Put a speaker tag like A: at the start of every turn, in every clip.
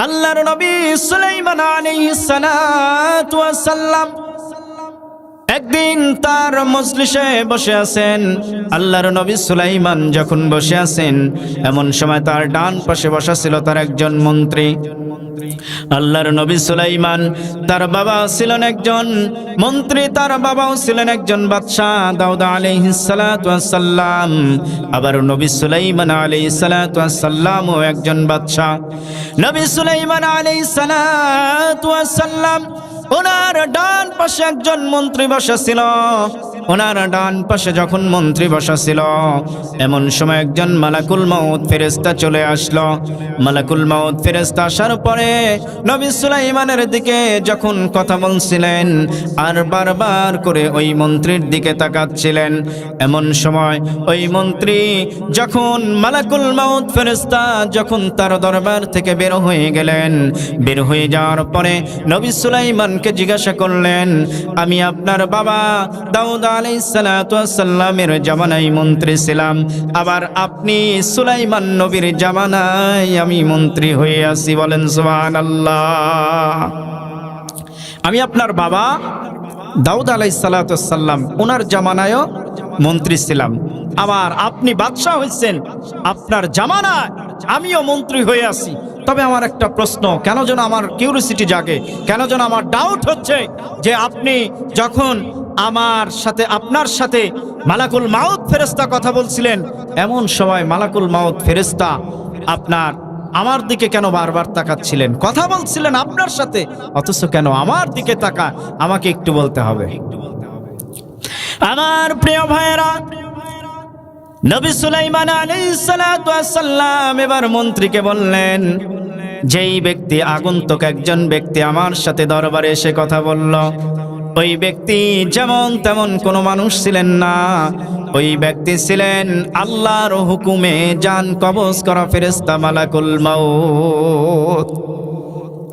A: আল্লাহর নবী সুলাইমান আলাইহিস সালাতু ওয়াস সালাম একদিন তার মজলিসে বসে আছেন। আল্লাহর নবী সুলাইমান যখন বসে আছেন, এমন সময় তার ডান পাশে বসা ছিল তার একজন মন্ত্রী। আল্লাহর নবী সুলাইমান, তার বাবা ছিলেন একজন মন্ত্রী, তার বাবাও ছিলেন একজন বাদশাহ দাউদ আলাইহিস সালাতু ওয়াস সালাম। আবার নবী সুলাইমান আলাইহিস সালাতু ওয়াস সালামও একজন বাদশাহ। নবী সুলাইমান আলাইহিস সালাতু ওয়াস সালাম ওনার ডান পাশে একজন মন্ত্রী বসা ছিল। ওনার ডান পাশে যখন মন্ত্রী বসা ছিল, এমন সময় একজন মালাকুল মউত ফেরেশতা চলে আসলো। মালাকুল মউত ফেরেশতা আসার পরে নবী সুলাইমানের দিকে যখন কথা বলছিলেন, আর বারবার করে ওই মন্ত্রীর দিকে তাকাচ্ছিলেন। এমন সময় ওই মন্ত্রী যখন মালাকুল মউত ফেরেশতা যখন তার দরবার থেকে বের হয়ে গেলেন, বের হয়ে যাওয়ার পরে নবী সুলাইমানকে জিজ্ঞাসা করলেন, আমি আপনার বাবা দাউদ আলাইহিস সালাতু ওয়াস সালামের জামানায় মন্ত্রী ছিলাম, আবার আপনি সুলাইমান নবীর জামানায় আমি মন্ত্রী হয়ে আছি, বলেন সুবহানাল্লাহ। আমি আপনার বাবা দাউদ আলাইহিস সালাতু ওয়াস সালাম ওনার জামানায়ও মন্ত্রী ছিলাম, আবার আপনি বাদশাহ হয়েছেন, আপনার জামানায় আমিও মন্ত্রী হয়ে আছি। তবে আমার একটা প্রশ্ন, কেন যেন আমার কিউরিওসিটি জাগে, কেন যেন আমার ডাউট হচ্ছে যে আপনি যখন আপনার সাথে মালাকুল মাউত ফেরেশতা কথা বলছিলেন, এমন সময় মালাকুল মাউত ফেরেশতা আমার দিকে কেন বারবার তাকাচ্ছিলেন? কথা বলছিলেন আপনার সাথে, অথচ কেন আমার দিকে তাকায়? আমাকে একটু বলতে হবে। আমার প্রিয় ভাইয়েরা, নবী সুলাইমান আলাইহিস সালাতু ওয়াস সালাম এবার মন্ত্রীকে বললেন, যেই ব্যক্তি আগন্তুক একজন ব্যক্তি আমার সাথে দরবারে এসে কথা বলল, ওই ব্যক্তি যেমন তেমন কোনো মানুষ ছিলেন না। ওই ব্যক্তি ছিলেন আল্লাহর হুকুমে জান কবজ করা ফেরেশতা মালাকুল মাউত।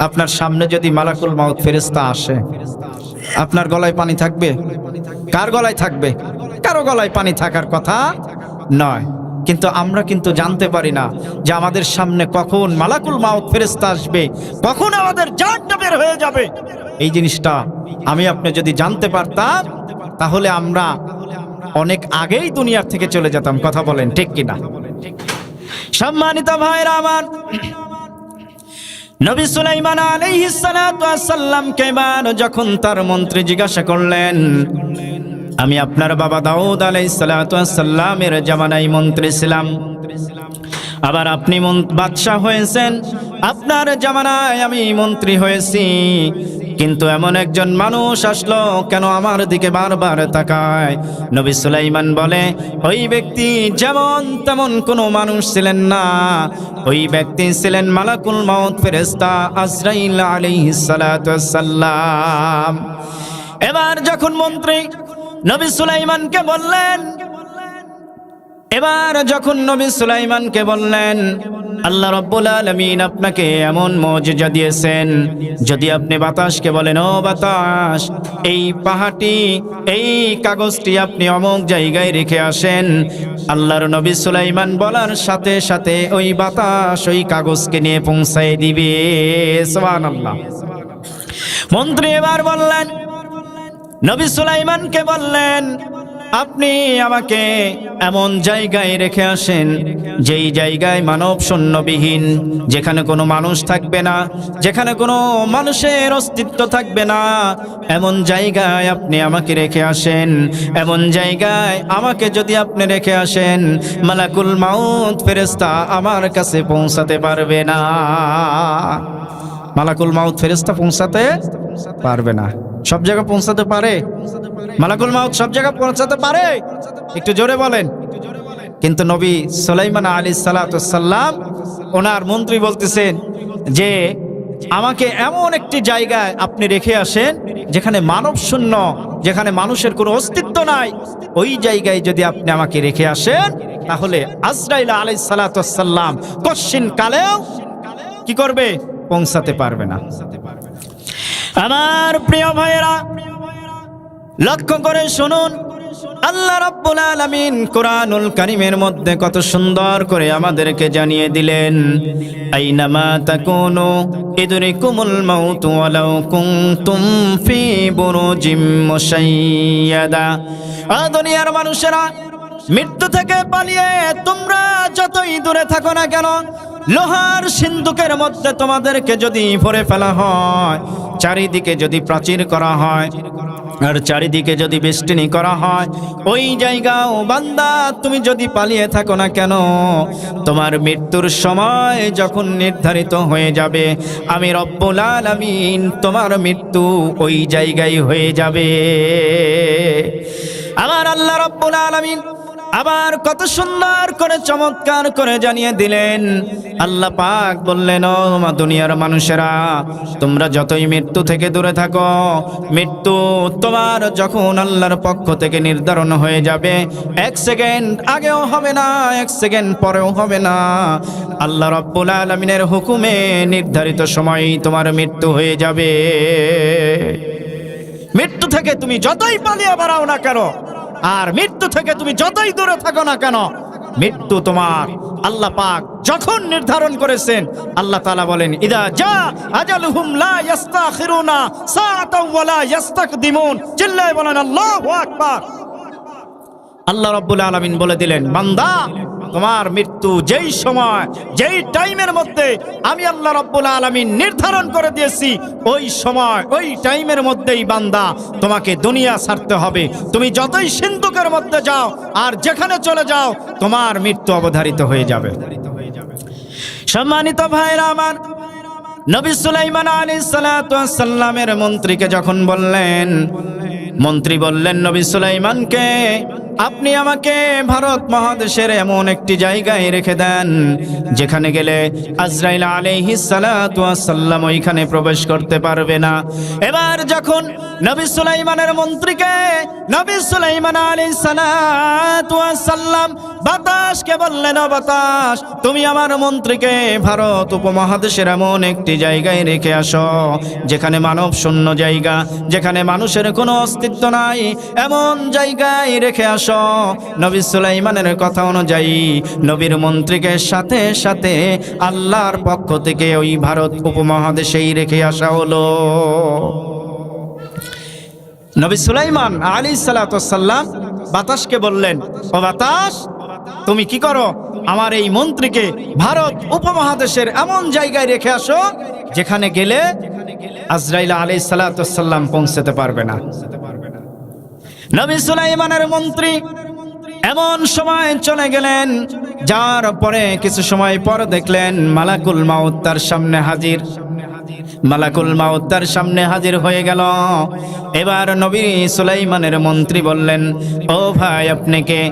A: আপনার সামনে যদি মালাকুল মাউত ফেরেশতা আসে, আপনার গলায় পানি থাকবে? কার গলায় থাকবে? কারো গলায় পানি থাকার কথা নয়। কিন্তু আমরা কিন্তু জানতে পারি না যে আমাদের সামনে কখন মালাকুল মাউত ফেরেশতা আসবে, কখন আমাদের জানটা বের হয়ে যাবে। এই জিনিসটা আমি আপনি যদি জানতে পারতাম, তাহলে আমরা অনেক আগেই দুনিয়ার থেকে চলে যেতাম। কথা বলেন ঠিক কিনা? সম্মানিত ভাইরা আমার, নবী সুলাইমান আলাইহিস সালাতু ওয়াস সালামকে এবার যখন তার মন্ত্রী জিজ্ঞাসা করলেন, আমি আপনার বাবা দাউদ আলাইহিস সালাতু ওয়াস সালামের জামানায় মন্ত্রী ছিলাম, আবার আপনি বাদশাহ হয়েছেন, আপনার জামানায় আমি মন্ত্রী হয়েছি, কিন্তু এমন একজন মানুষ আসলো কেন আমার দিকে বারবার তাকায়? নবী সুলাইমান বলে, ওই ব্যক্তি যেমন তেমন কোনো মানুষ ছিলেন না, ওই ব্যক্তি ছিলেন মালাকুল মাউত ফেরেশতা আজরাইল আলাইহিস সালাতু ওয়াস সালাম। এবার যখন মন্ত্রী নবী সুলাইমানকে বললেন, আল্লাহ রাব্বুল আলামিন আপনাকে এমন মুজিজা দিয়েছেন, যদি আপনি বাতাসকে বলেন, ও বাতাস, এই পাহাড়টি, এই কাগজটি আপনি অমুক জায়গায় রেখে আসেন, আল্লাহর নবী সুলাইমান বলার সাথে সাথে ওই বাতাস ওই কাগজকে নিয়ে পৌঁছায় দিবে। সুবহানাল্লাহ। মন্ত্রী এবার বললেন, নবী সুলাইমানকে বললেন, আপনি আমাকে এমন জায়গায় রেখে আসেন যেই জায়গায় মানব শূন্যবিহীন, যেখানে কোনো মানুষ থাকবে না, যেখানে কোনো মানুষের অস্তিত্ব থাকবে না, এমন জায়গায় আপনি আমাকে রেখে আসেন। এমন জায়গায় আমাকে যদি আপনি রেখে আসেন, মালাকুল মাউত ফেরেশতা আমার কাছে পৌঁছাতে পারবে না। মালাকুল মাউত ফেরেশতা পৌঁছাতে পারবে না। সব জায়গায় পৌঁছাতে পারে? মালাকুল মাউত সব জায়গায় পৌঁছাতে পারে? একটু জোরে বলেন। কিন্তু নবী সুলাইমান আলাইহিস সালাতু ওয়াস সালাম ওনার মন্ত্রী বলতেছেন যে আমাকে এমন একটি জায়গায় আপনি রেখে আসেন যেখানে মানব শূন্য, যেখানে মানুষের কোনো অস্তিত্ব নাই, ওই জায়গায় যদি আপনি আমাকে রেখে আসেন, তাহলে আজরাইল আলাইহিস সালাতু ওয়াস সালাম কশিন কালেও কি করবে? পৌঁছাতে পারবে না। আমার প্রিয় ভাইয়েরা, লক্ষ্য করে শুনুন, আল্লাহ রাব্বুল আলামিন কোরআনুল কারীমের মধ্যে কত সুন্দর করে আমাদেরকে জানিয়ে দিলেন, আইনামা তাকুনু ইদরিকুমুল মাউত ওয়ালাউ কুনতুম ফি বুরুজিম মুশাইয়াদা। দুনিয়ার মানুষেরা, মৃত্যু থেকে পালিয়ে তোমরা যতই দূরে থাকো না কেন, লোহার সিন্দুকের মধ্যে তোমাদেরকে যদি ভরে ফেলা হয়, চারিদিকে যদি প্রাচীর করা হয় আর চারিদিকে যদি বেষ্টনী করা হয়, ওই জায়গাও বান্দা তুমি যদি পালিয়ে থাকো না কেন, তোমার মৃত্যুর সময় যখন নির্ধারিত হয়ে যাবে, আমি রব্বুল আলামিন তোমার মৃত্যু ওই জায়গায় হয়ে যাবে। আমার আল্লাহ রব্বুল আলামিন আবার কত সুন্দর করে চমৎকার করে জানিয়ে দিলেন। আল্লাহ পাক বললেন, ও দুনিয়ার মানুষেরা, তোমরা যতই মৃত্যু থেকে দূরে থাকো, মৃত্যু তোমার যখন আল্লাহর পক্ষ থেকে নির্ধারণ হয়ে যাবে, 1 সেকেন্ড আগেও হবে না, 1 সেকেন্ড পরেও হবে না, আল্লাহ রাব্বুল আলামিনের হুকুমে নির্ধারিত সময়ই তোমার মৃত্যু হয়ে যাবে। মৃত্যু থেকে তুমি যতই পালিয়ে বেড়াও না কেন, আর মৃত্যু থেকে তুমি যতই দূরে থাকো না কেন, মৃত্যু তোমার আল্লাহ পাক যখন নির্ধারণ করেছেন, আল্লাহ তাআলা বলেন, ইদা জা আজালুহুম লা ইস্তাখিরুনা সাআতাও ওয়া লা ইস্তাকদিমুন। চিল্লায়ে বলেন আল্লাহু আকবার। আল্লাহ রাব্বুল আলামিন বলে দিলেন, বান্দা, তোমার মৃত্যু যেই সময় যেই টাইমের মধ্যে আমি আল্লাহ রাব্বুল আলামিন নির্ধারণ করে দিয়েছি, ওই সময় ওই টাইমের মধ্যেই বান্দা তোমাকে দুনিয়া ছাড়তে হবে। তুমি যতই সিন্ধুকের মধ্যে যাও আর যেখানে চলে যাও, তোমার মৃত্যু অবধারিত হয়ে যাবে। সম্মানিত ভাইরা আমার, নবী সুলাইমান আলাইহিস সালাতু ওয়াস সালামের মন্ত্রীকে যখন বললেন, মন্ত্রী বললেন নবী সুলাইমানকে, আপনি আমাকে ভারত মহাদেশের এমন একটি জায়গায় রেখে দেন যেখানে গেলে আজরাইল আলাইহিস সালাতু ওয়াস সালাম ওইখানে প্রবেশ করতে পারবে না। এবার যখন নবী সুলাইমানের মন্ত্রীকে নবী সুলাইমান আলাইহিস সালাতু ওয়াস সালাম বাতাসকে বললেন, ও বাতাস, তুমি আমার মন্ত্রীকে ভারত উপমহাদেশের এমন একটি জায়গায় রেখে আসো যেখানে মানব শূন্য জায়গা, যেখানে মানুষের কোনো অস্তিত্ব নাই, এমন জায়গায় রেখে আসো। নবী সুলাইমানের কথা অনুযায়ী নবীর মন্ত্রীকে সাথে সাথে আল্লাহর পক্ষ থেকে ওই ভারত উপমহাদেশেই রেখে আসা হলো। নবী সুলাইমান আলাইহিস সালাতু ওয়াস সালাম বাতাসকে বললেন, ও বাতাস, তুমি কি করো, আমার এই মন্ত্রীকে ভারত উপমহাদেশের এমন জায়গায় রেখে আসো যেখানে গেলে আজরাইল আলাইহিস সালাতু ওয়াস সালাম পৌঁছতে পারবে না। নবী সুলাইমানের মন্ত্রী এমন সময় চলে গেলেন, যার পরে কিছু সময় পর দেখলেন মালাকুল মাউত তার সামনে হাজির। মালাকুল মাউত তার সামনে হাজির হয়ে গেল। এবার নবী সুলাইমানের মন্ত্রী বললেন, ও ভাই, আপনি কে?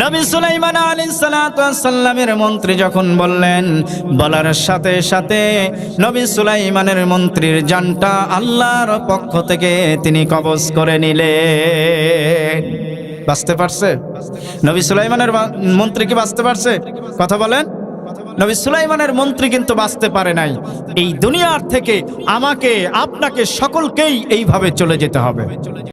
A: নবী সুলাইমান আলাইহিস সালাতু ওয়াস সালামের মন্ত্রী যখন বললেন, বলার সাথে সাথে নবী সুলাইমানের মন্ত্রীর জানটা আল্লাহর পক্ষ থেকে তিনি কবজ করে নিলেন। বাঁচতে পারছে? নবী সুলাইমানের মন্ত্রী কি বাঁচতে পারছে? কথা বলেন। নবী সুলাইমানের মন্ত্রী কিন্তু বাঁচতে পারে নাই। এই দুনিয়ার থেকে আমাকে, আপনাকে, সকলকেই এইভাবে চলে যেতে হবে।